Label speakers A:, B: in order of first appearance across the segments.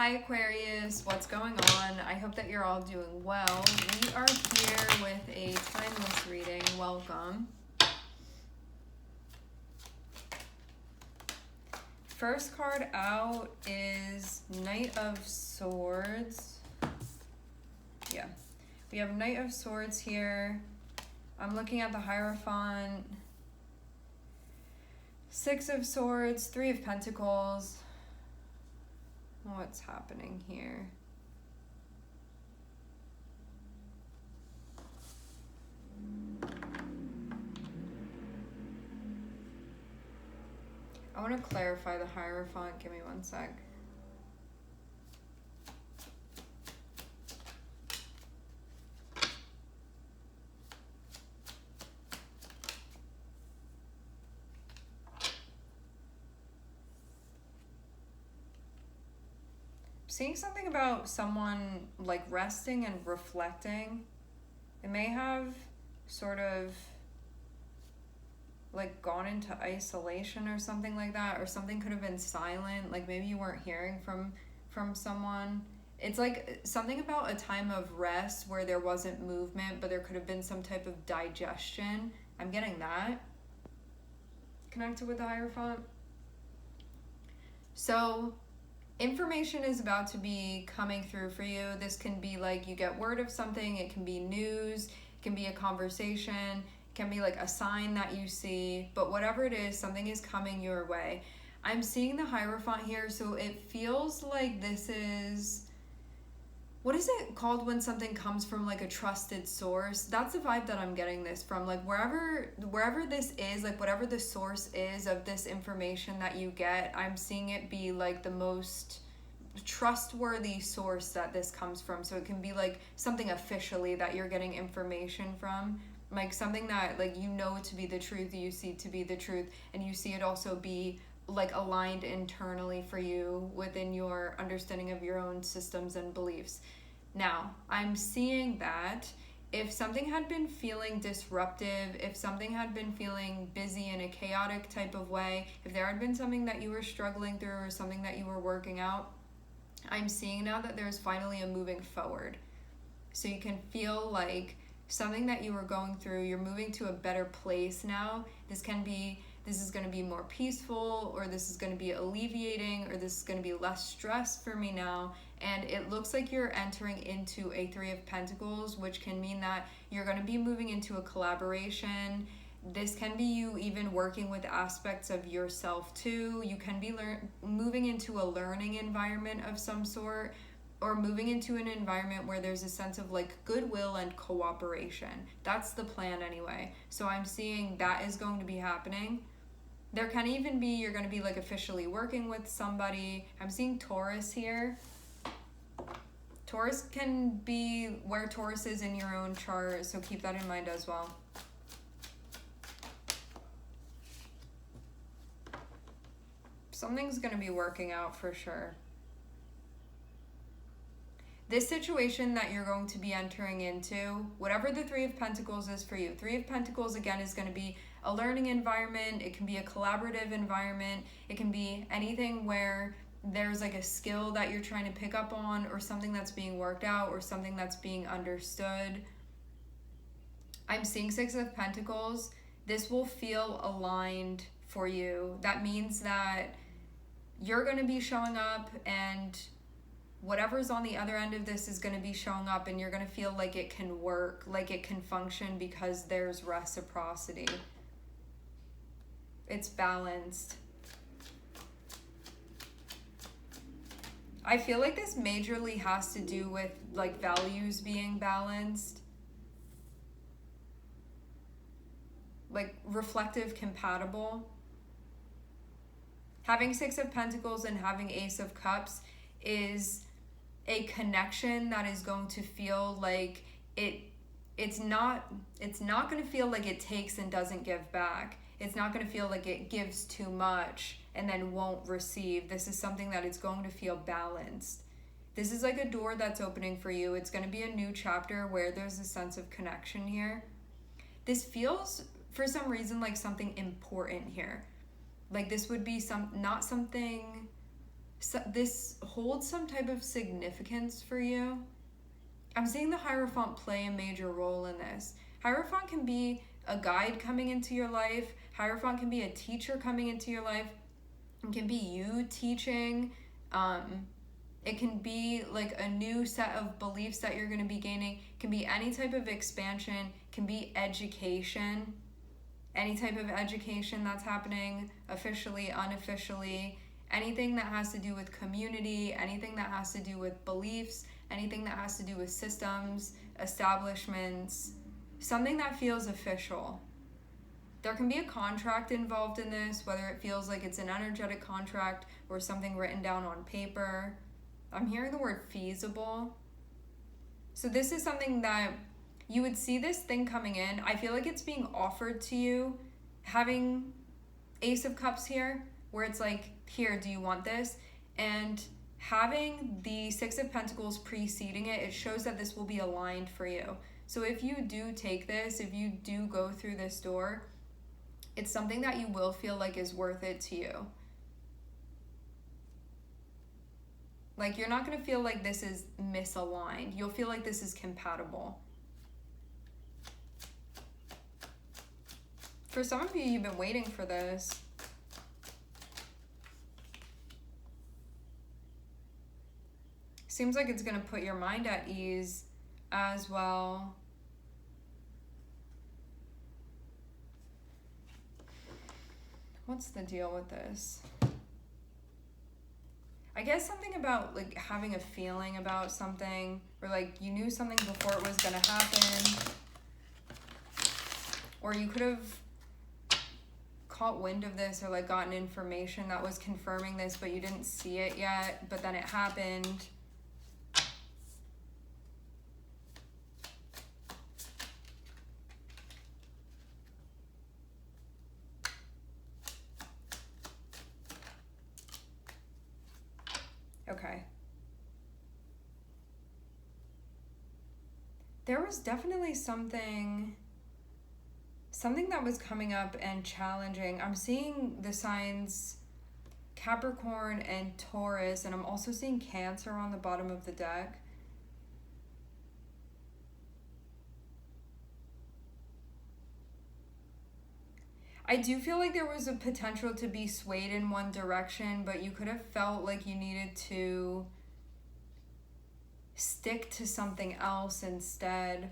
A: Hi Aquarius, what's going on? I hope that you're all doing well. We are here with a timeless reading. Welcome. First card out is Knight of Swords. Yeah, we have Knight of Swords here. I'm looking at the Hierophant. Six of Swords, Three of Pentacles. What's happening here? I want to clarify the Hierophant. Give me one sec. Seeing something about someone like resting and reflecting. It may have sort of like gone into isolation or something like that, or something could have been silent, like maybe you weren't hearing from someone. It's like something about a time of rest where there wasn't movement, but there could have been some type of digestion. I'm getting that connected with the Hierophant. So information is about to be coming through for you. This can be like you get word of something. It can be news. It can be a conversation. It can be like a sign that you see. But whatever it is, something is coming your way. I'm seeing the Hierophant here, so it feels like this is... What is it called when something comes from like a trusted source? That's the vibe that I'm getting this from. Like wherever this is, like whatever the source is of this information that you get, I'm seeing it be like the most trustworthy source that this comes from. So it can be like something officially that you're getting information from. Like something that like you know to be the truth, you see to be the truth, and you see it also be like aligned internally for you within your understanding of your own systems and beliefs. Now, I'm seeing that if something had been feeling disruptive, if something had been feeling busy in a chaotic type of way, if there had been something that you were struggling through or something that you were working out, I'm seeing now that there's finally a moving forward. So you can feel like something that you were going through, you're moving to a better place now. This is going to be more peaceful, or this is going to be alleviating, or this is going to be less stress for me now. And it looks like you're entering into a Three of Pentacles, which can mean that you're going to be moving into a collaboration. This can be you even working with aspects of yourself too. You can be moving into a learning environment of some sort, or moving into an environment where there's a sense of like goodwill and cooperation. That's the plan anyway. So I'm seeing that is going to be happening. There can even be, you're going to be like officially working with somebody. I'm seeing Taurus here. Taurus can be where Taurus is in your own chart, so keep that in mind as well. Something's going to be working out for sure. This situation that you're going to be entering into, whatever the Three of Pentacles is for you, Three of Pentacles again is going to be a learning environment. It can be a collaborative environment. It can be anything where there's like a skill that you're trying to pick up on, or something that's being worked out, or something that's being understood. I'm seeing Six of Pentacles. This will feel aligned for you. That means that you're going to be showing up, and whatever's on the other end of this is going to be showing up, and you're going to feel like it can work, like it can function, because there's reciprocity. It's balanced. I feel like this majorly has to do with like values being balanced. Like reflective, compatible. Having Six of Pentacles and having Ace of Cups is a connection that is going to feel like it's not going to feel like it takes and doesn't give back. It's not going to feel like it gives too much and then won't receive. This is something that is going to feel balanced. This is like a door that's opening for you. It's going to be a new chapter where there's a sense of connection here. This feels, for some reason, like something important here. Like this would be not something So this holds some type of significance for you. I'm seeing the Hierophant play a major role in this. Hierophant can be a guide coming into your life. Hierophant can be a teacher coming into your life. It can be you teaching. It can be like a new set of beliefs that you're going to be gaining. It can be any type of expansion. It can be education. Any type of education that's happening officially, unofficially. Anything that has to do with community. Anything that has to do with beliefs. Anything that has to do with systems, establishments. Something that feels official. There can be a contract involved in this, whether it feels like it's an energetic contract or something written down on paper. I'm hearing the word feasible. So this is something that you would see this thing coming in. I feel like it's being offered to you, having Ace of Cups here, where it's like, here, do you want this? And having the Six of Pentacles preceding it, it shows that this will be aligned for you. So if you do take this, if you do go through this door, it's something that you will feel like is worth it to you. Like, you're not going to feel like this is misaligned. You'll feel like this is compatible. For some of you, you've been waiting for this. Seems like it's going to put your mind at ease as well. What's the deal with this? I guess something about like having a feeling about something, or like you knew something before it was going to happen, or you could have caught wind of this or like gotten information that was confirming this, but you didn't see it yet, but then it happened. Okay. There was definitely something that was coming up and challenging. I'm seeing the signs Capricorn and Taurus, and I'm also seeing Cancer on the bottom of the deck. I do feel like there was a potential to be swayed in one direction, but you could have felt like you needed to stick to something else instead.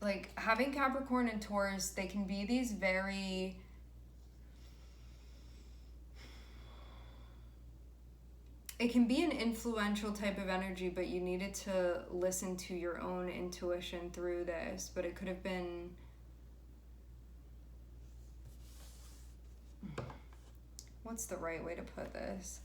A: Like, having Capricorn and Taurus, they can be these very... It can be an influential type of energy, but you needed to listen to your own intuition through this. But it could have been... What's the right way to put this?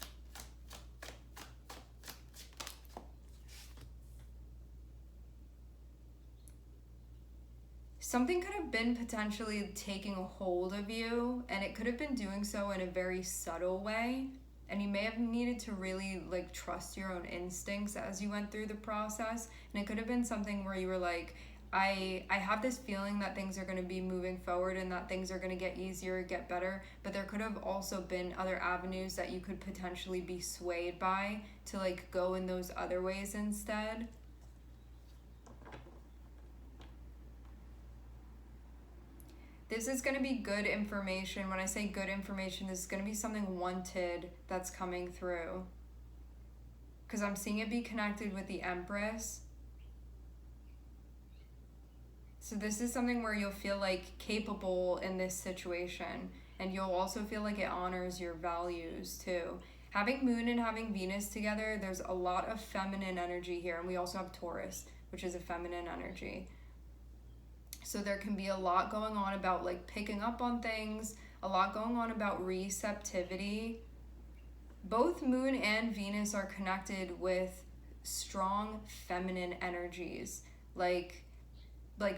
A: Something could have been potentially taking a hold of you, and it could have been doing so in a very subtle way. And you may have needed to really like trust your own instincts as you went through the process. And it could have been something where you were like, I have this feeling that things are going to be moving forward and that things are going to get easier, get better. But there could have also been other avenues that you could potentially be swayed by to like go in those other ways instead. This is going to be good information. When I say good information, this is going to be something wanted that's coming through. Because I'm seeing it be connected with the Empress. So this is something where you'll feel like capable in this situation. And you'll also feel like it honors your values too. Having Moon and having Venus together, there's a lot of feminine energy here. And we also have Taurus, which is a feminine energy. So there can be a lot going on about like picking up on things, a lot going on about receptivity. Both Moon and Venus are connected with strong feminine energies. Like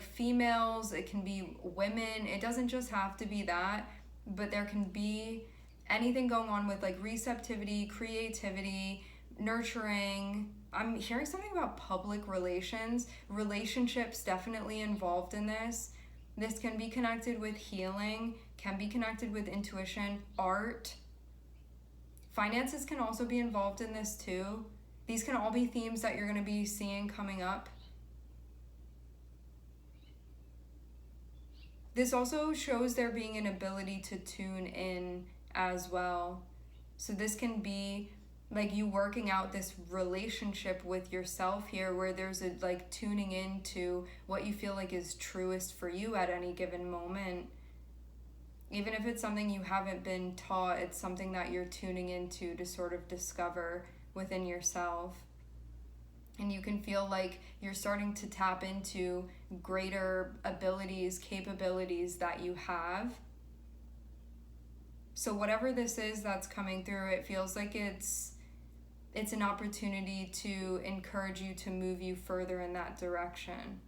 A: females, it can be women. It doesn't just have to be that, but there can be anything going on with like receptivity, creativity, nurturing. I'm hearing something about public relations. Relationships definitely involved in this. This can be connected with healing, can be connected with intuition, art. Finances can also be involved in this too. These can all be themes that you're going to be seeing coming up. This also shows there being an ability to tune in as well. So this can be like you working out this relationship with yourself here, where there's a like tuning into what you feel like is truest for you at any given moment. Even if it's something you haven't been taught, it's something that you're tuning into to sort of discover within yourself. And you can feel like you're starting to tap into greater abilities, capabilities that you have. So whatever this is that's coming through, it feels like it's an opportunity to encourage you to move you further in that direction.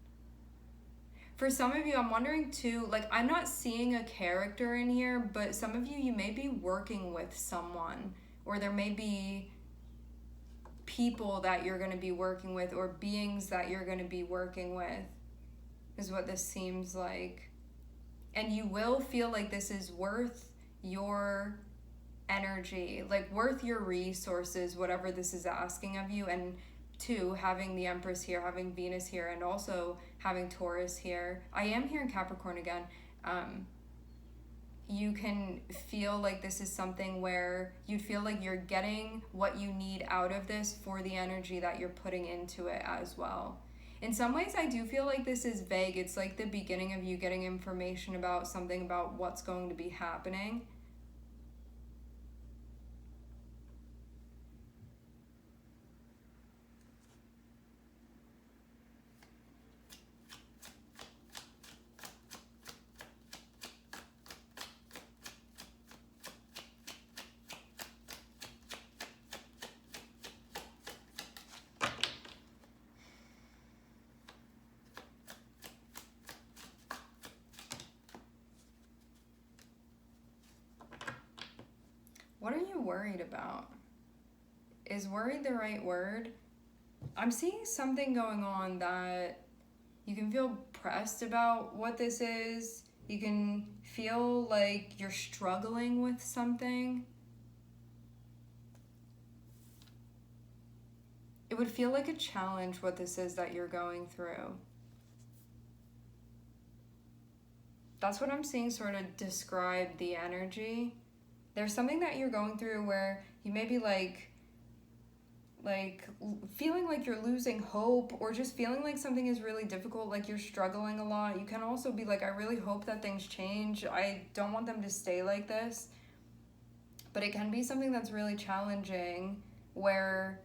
A: For some of you, I'm wondering too, like I'm not seeing a character in here, but some of you, you may be working with someone, or there may be people that you're going to be working with, or beings that you're going to be working with, is what this seems like. And you will feel like this is worth your energy, like worth your resources, whatever this is asking of you. And two, having the Empress here, having Venus here, and also having Taurus here. I am here in Capricorn again. You can feel like this is something where you feel like you're getting what you need out of this for the energy that you're putting into it as well. In some ways, I do feel like this is vague. It's like the beginning of you getting information about something, about what's going to be happening. What are you worried about? Is worried the right word? I'm seeing something going on that you can feel pressed about what this is. You can feel like you're struggling with something. It would feel like a challenge what this is that you're going through. That's what I'm seeing sort of describe the energy. There's something that you're going through where you may be like feeling like you're losing hope, or just feeling like something is really difficult, like you're struggling a lot. You can also be like, I really hope that things change. I don't want them to stay like this. But it can be something that's really challenging, where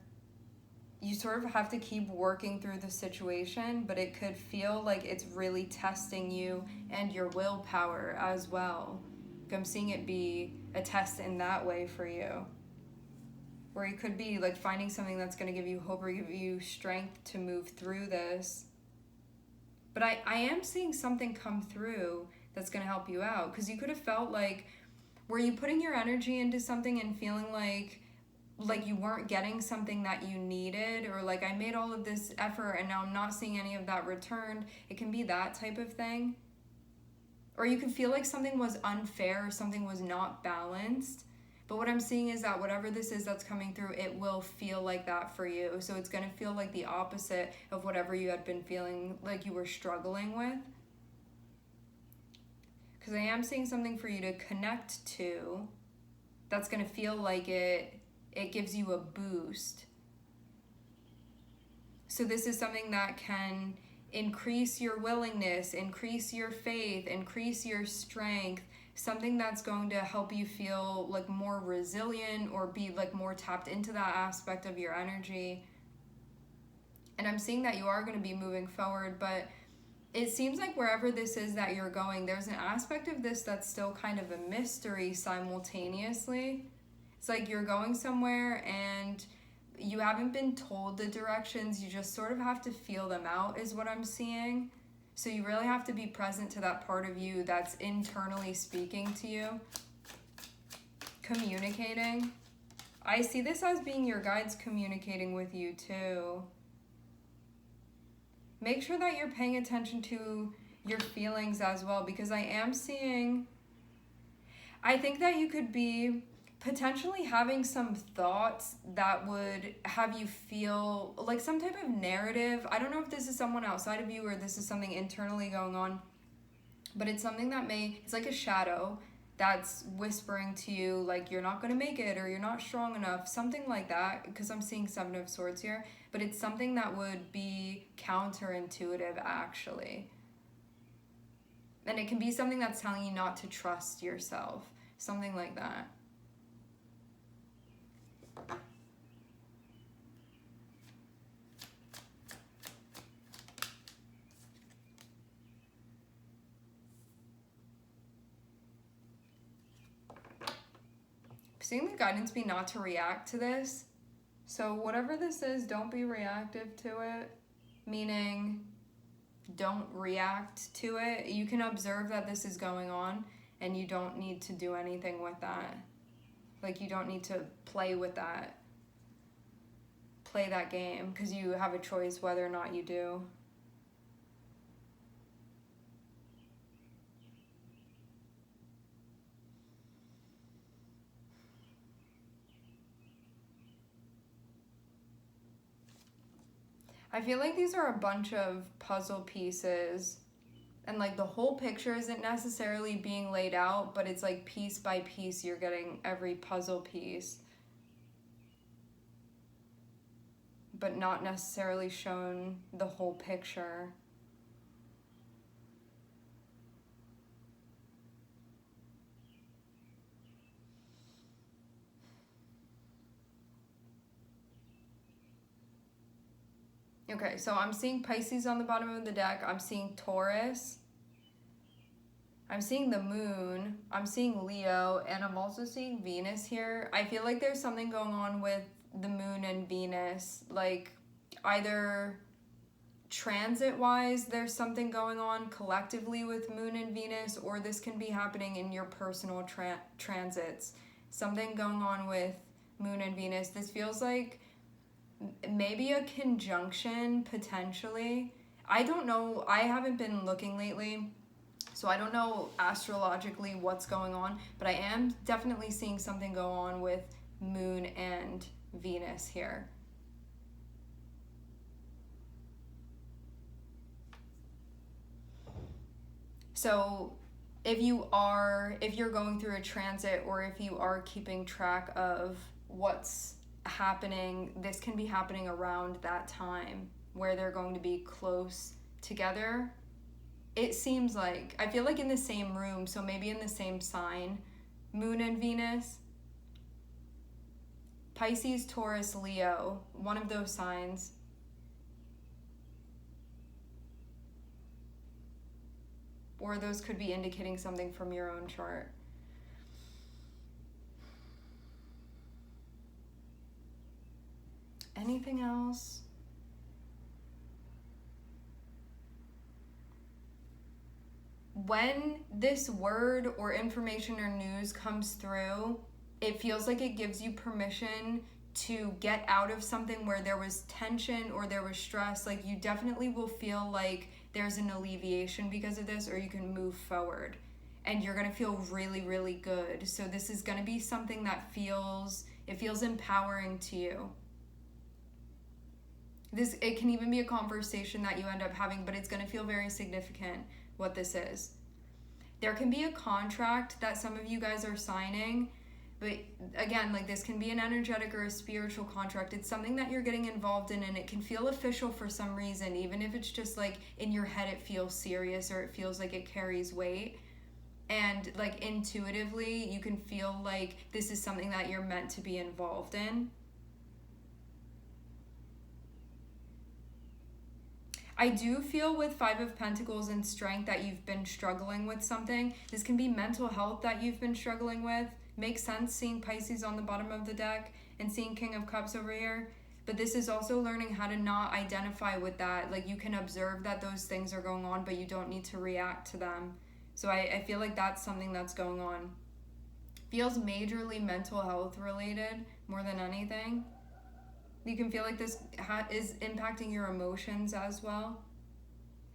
A: you sort of have to keep working through the situation, but it could feel like it's really testing you and your willpower as well. I'm seeing it be a test in that way for you, where you could be like finding something that's going to give you hope or give you strength to move through this. But I am seeing something come through that's going to help you out, because you could have felt like, were you putting your energy into something and feeling like you weren't getting something that you needed, or like, I made all of this effort and now I'm not seeing any of that returned. It can be that type of thing. Or you can feel like something was unfair or something was not balanced. But what I'm seeing is that whatever this is that's coming through, it will feel like that for you. So it's going to feel like the opposite of whatever you had been feeling like you were struggling with. Because I am seeing something for you to connect to that's going to feel like it gives you a boost. So this is something that can increase your willingness, increase your faith, increase your strength, something that's going to help you feel like more resilient, or be like more tapped into that aspect of your energy. And I'm seeing that you are going to be moving forward, but it seems like wherever this is that you're going, there's an aspect of this that's still kind of a mystery simultaneously. It's like you're going somewhere and you haven't been told the directions, you just sort of have to feel them out, is what I'm seeing. So you really have to be present to that part of you that's internally speaking to you, communicating. I see this as being your guides communicating with you too. Make sure that you're paying attention to your feelings as well, because I am seeing, I think that you could be potentially having some thoughts that would have you feel like some type of narrative. I don't know if this is someone outside of you or this is something internally going on, but it's something that it's like a shadow that's whispering to you like you're not going to make it or you're not strong enough, something like that, because I'm seeing Seven of Swords here, but it's something that would be counterintuitive actually. And it can be something that's telling you not to trust yourself, something like that. Seeing the guidance be not to react to this. So whatever this is, don't be reactive to it, meaning don't react to it. You can observe that this is going on and you don't need to do anything with that. Like you don't need to play with that, play that game, because you have a choice whether or not you do. I feel like these are a bunch of puzzle pieces, and like the whole picture isn't necessarily being laid out, but it's like piece by piece you're getting every puzzle piece, but not necessarily shown the whole picture. Okay, so I'm seeing Pisces on the bottom of the deck. I'm seeing Taurus. I'm seeing the moon. I'm seeing Leo. And I'm also seeing Venus here. I feel like there's something going on with the moon and Venus. Like either transit-wise, there's something going on collectively with moon and Venus, or this can be happening in your personal transits. Something going on with moon and Venus. This feels like maybe a conjunction, potentially. I don't know. I haven't been looking lately, so I don't know astrologically what's going on, but I am definitely seeing something go on with moon and Venus here. So if you're going through a transit, or if you are keeping track of what's happening, this can be happening around that time where they're going to be close together. It seems like, I feel like in the same room, so maybe in the same sign, moon and Venus. Pisces, Taurus, Leo, one of those signs. Or those could be indicating something from your own chart. Anything else? When this word or information or news comes through, it feels like it gives you permission to get out of something where there was tension or there was stress. Like you definitely will feel like there's an alleviation because of this, or you can move forward and you're going to feel really, really good. So this is going to be something that feels empowering to you. It can even be a conversation that you end up having, but it's going to feel very significant what this is. There can be a contract that some of you guys are signing, but again, like this can be an energetic or a spiritual contract. It's something that you're getting involved in, and it can feel official for some reason, even if it's just like in your head it feels serious or it feels like it carries weight. And like intuitively, you can feel like this is something that you're meant to be involved in. I do feel with Five of Pentacles and Strength that you've been struggling with something. This can be mental health that you've been struggling with. Makes sense seeing Pisces on the bottom of the deck and seeing King of Cups over here. But this is also learning how to not identify with that. Like you can observe that those things are going on, but you don't need to react to them. So I feel like that's something that's going on. Feels majorly mental health related more than anything. You can feel like this is impacting your emotions as well.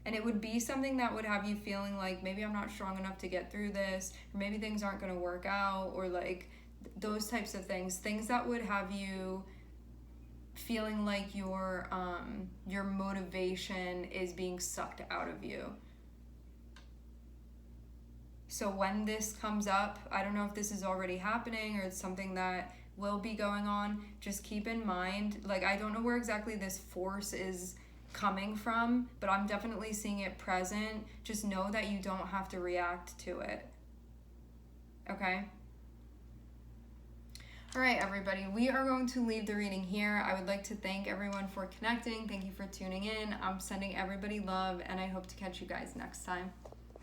A: And it would be something that would have you feeling like maybe I'm not strong enough to get through this, or maybe things aren't going to work out, or like those types of things that would have you feeling like your motivation is being sucked out of you. So when this comes up, I don't know if this is already happening or it's something that will be going on, just keep in mind, like, I don't know where exactly this force is coming from, but I'm definitely seeing it present. Just know that you don't have to react to it. Okay? All right, everybody, we are going to leave the reading here. I would like to thank everyone for connecting. Thank you for tuning in. I'm sending everybody love, and I hope to catch you guys next time.